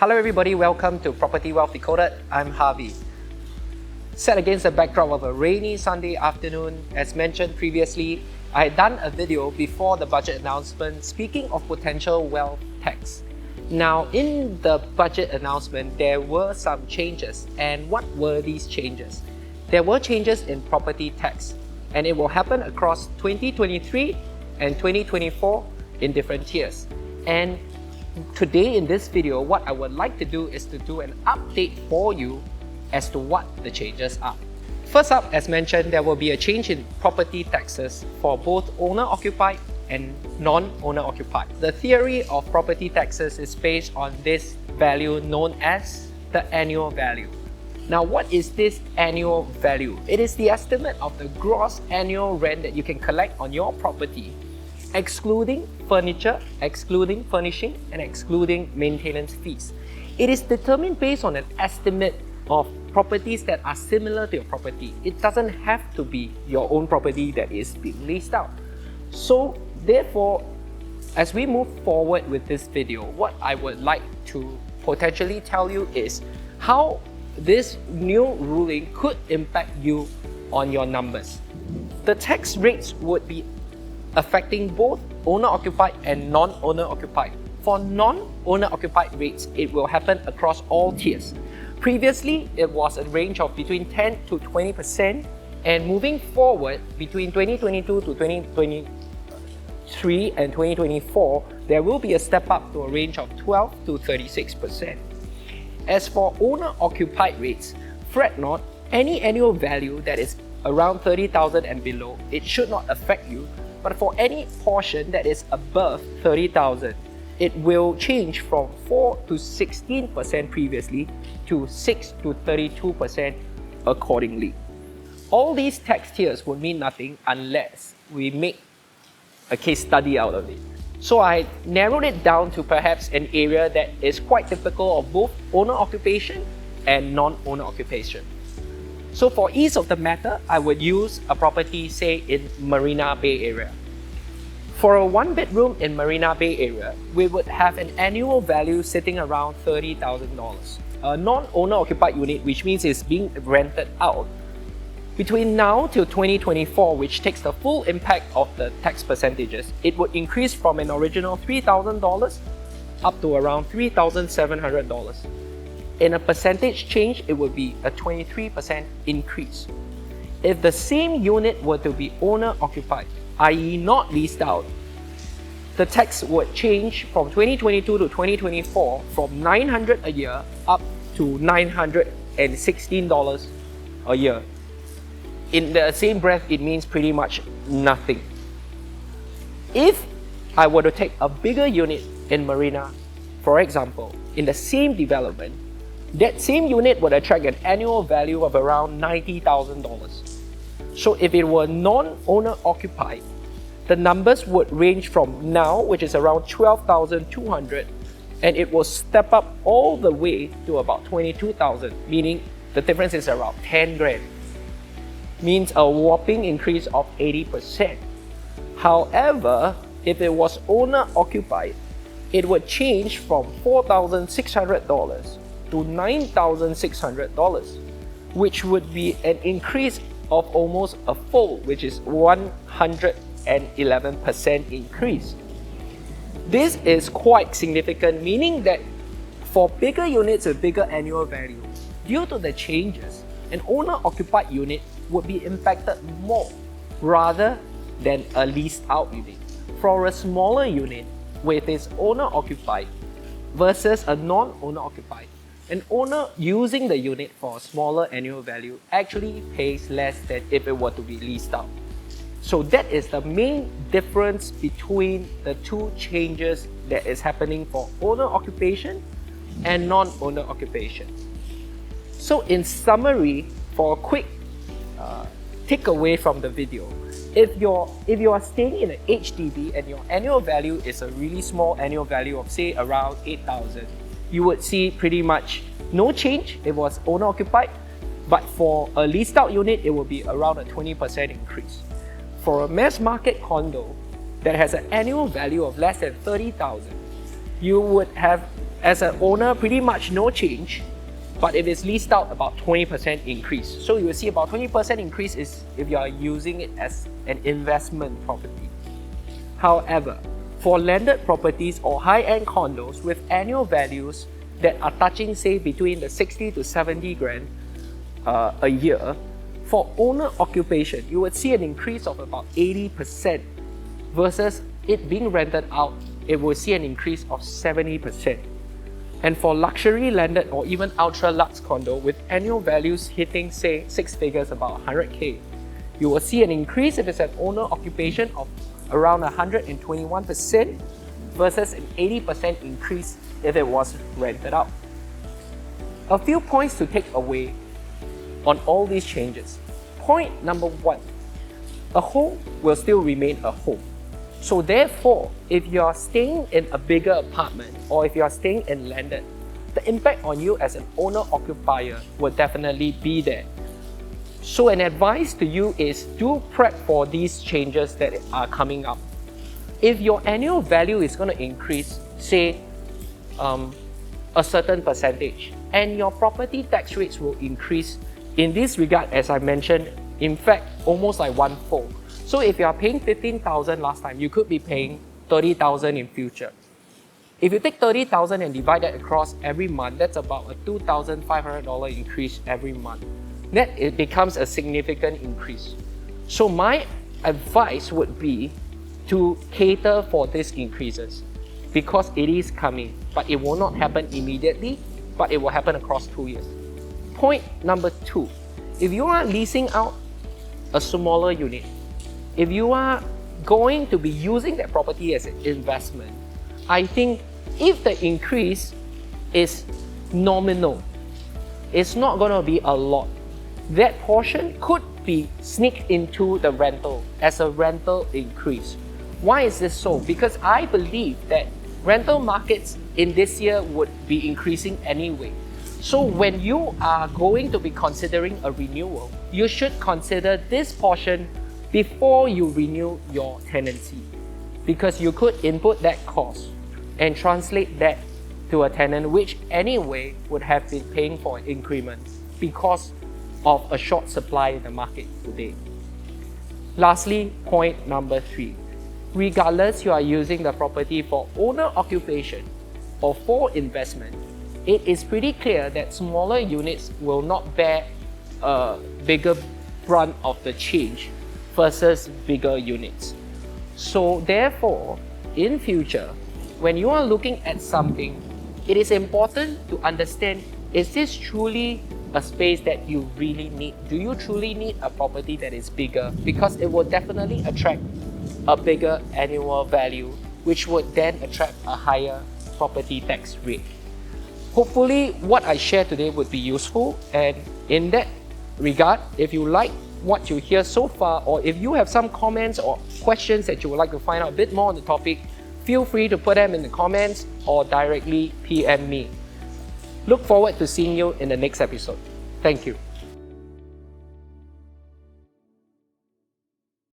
Hello everybody, welcome to Property Wealth Decoded. I'm Harvey. Set against the backdrop of a rainy Sunday afternoon, as mentioned previously, I had done a video before the budget announcement speaking of potential wealth tax. Now, in the budget announcement, there were some changes. And what were these changes? There were changes in property tax, and it will happen across 2023 and 2024 in different tiers. And today in this video, what I would like to do is to do an update for you as to what the changes are. First up, as mentioned, there will be a change in property taxes for both owner-occupied and non-owner-occupied. The theory of property taxes is based on this value known as the annual value. Now, what is this annual value? It is the estimate of the gross annual rent that you can collect on your property, excluding furniture, excluding furnishing, and excluding maintenance fees. It is determined based on an estimate of properties that are similar to your property. It doesn't have to be your own property that is being leased out. So therefore, as we move forward with this video, what I would like to potentially tell you is how this new ruling could impact you on your numbers. The tax rates would be affecting both owner-occupied and non-owner-occupied. For non-owner-occupied rates, it will happen across all tiers. Previously, it was a range of between 10 to 20%, and moving forward, between 2022 to 2023 and 2024, there will be a step up to a range of 12 to 36%. As for owner-occupied rates, fret not, any annual value that is around 30,000 and below, it should not affect you. But for any portion that is above 30,000, it will change from 4 to 16% previously to 6 to 32% accordingly. All these tax tiers would mean nothing unless we make a case study out of it. So I narrowed it down to perhaps an area that is quite typical of both owner occupation and non-owner occupation. So for ease of the matter, I would use a property, say, in Marina Bay area. For a one-bedroom in Marina Bay area, we would have an annual value sitting around $30,000. A non-owner occupied unit, which means it's being rented out, between now till 2024, which takes the full impact of the tax percentages, it would increase from an original $3,000 up to around $3,700. In a percentage change, it would be a 23% increase. If the same unit were to be owner-occupied, i.e. not leased out, the tax would change from 2022 to 2024 from $900 a year up to $916 a year. In the same breath, it means pretty much nothing. If I were to take a bigger unit in Marina, for example, in the same development, that same unit would attract an annual value of around $90,000. So if it were non-owner occupied, the numbers would range from now, which is around $12,200, and it will step up all the way to about $22,000, meaning the difference is around 10 grand. Means a whopping increase of 80%. However, if it was owner occupied, it would change from $4,600 to $9,600, which would be an increase of almost a fold, which is 111% increase. This is quite significant, meaning that for bigger units with bigger annual value, due to the changes, an owner-occupied unit would be impacted more rather than a leased-out unit. For a smaller unit with its owner-occupied versus a non-owner-occupied, an owner using the unit for a smaller annual value actually pays less than if it were to be leased out. So that is the main difference between the two changes that is happening for owner occupation and non-owner occupation. So in summary, for a quick takeaway from the video, if you are staying in an HDB and your annual value is a really small annual value of say around 8,000, you would see pretty much no change. It was owner occupied, but for a leased out unit, it will be around a 20% increase. For a mass market condo that has an annual value of less than 30,000, you would have as an owner, pretty much no change, but if it's leased out, about 20% increase. So you will see about 20% increase is if you are using it as an investment property. However, for landed properties or high-end condos with annual values that are touching, say, between the 60 to 70 grand a year, for owner occupation, you would see an increase of about 80% versus it being rented out, it will see an increase of 70%. And for luxury landed or even ultra lux condo with annual values hitting, say, 6 figures, about 100K, you will see an increase if it's an owner occupation of around 121% versus an 80% increase if it was rented out. A few points to take away on all these changes. Point number one, a home will still remain a home. So therefore, if you are staying in a bigger apartment or if you are staying in landed, the impact on you as an owner-occupier will definitely be there. So an advice to you is do prep for these changes that are coming up. If your annual value is going to increase, say, a certain percentage, and your property tax rates will increase in this regard, as I mentioned, in fact, almost like one-fold. So if you are paying 15,000 last time, you could be paying 30,000 in future. If you take 30,000 and divide that across every month, that's about a $2,500 increase every month. Then it becomes a significant increase. So my advice would be to cater for these increases because it is coming, but it will not happen immediately, but it will happen across 2 years. Point number two, if you are leasing out a smaller unit, if you are going to be using that property as an investment, I think if the increase is nominal, it's not going to be a lot, that portion could be sneaked into the rental as a rental increase. Why is this so? Because I believe that rental markets in this year would be increasing anyway. So when you are going to be considering a renewal, you should consider this portion before you renew your tenancy, because you could input that cost and translate that to a tenant which anyway would have been paying for an increment because of a short supply in the market today. Lastly, point number three, regardless you are using the property for owner occupation or for investment, it is pretty clear that smaller units will not bear a bigger brunt of the change versus bigger units. So therefore, in future, when you are looking at something, it is important to understand, is this truly a space that you really need? Do you truly need a property that is bigger? Because it will definitely attract a bigger annual value, which would then attract a higher property tax rate. Hopefully, what I shared today would be useful, and in that regard, if you like what you hear so far, or if you have some comments or questions that you would like to find out a bit more on the topic, feel free to put them in the comments or directly PM me. Look forward to seeing you in the next episode. Thank you.